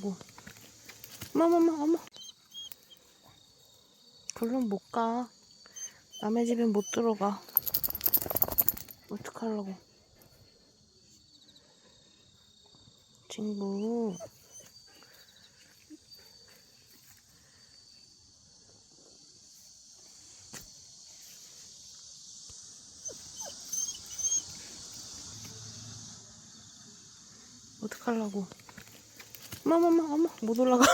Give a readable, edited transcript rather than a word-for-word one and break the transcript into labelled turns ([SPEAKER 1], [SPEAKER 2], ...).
[SPEAKER 1] 뭐. 어머. 글로 못 가. 남의 집엔 못 들어가. 어떡하려고. 친구. 어떡하려고. 어머, 못 올라가.